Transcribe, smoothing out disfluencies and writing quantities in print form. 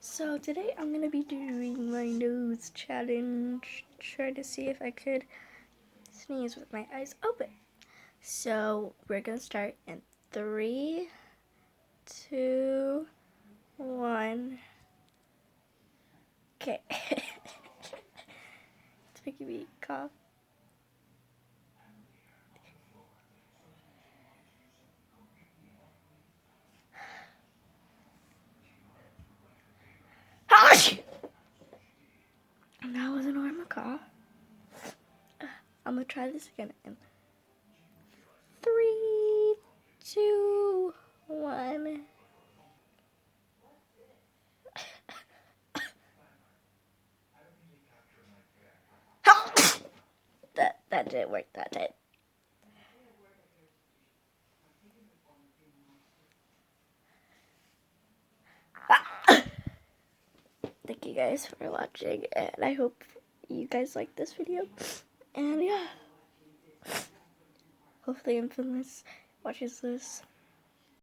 So today I'm gonna be doing my nose challenge, trying to see if I could sneeze with my eyes open. So we're gonna start in 3, 2, 1. Okay. It's making me cough. That was a normal cough. I'm gonna try this again in 3, 2, 1. That didn't work that time. Thank you guys for watching, and I hope you guys like this video. And yeah, hopefully Infamous watches this.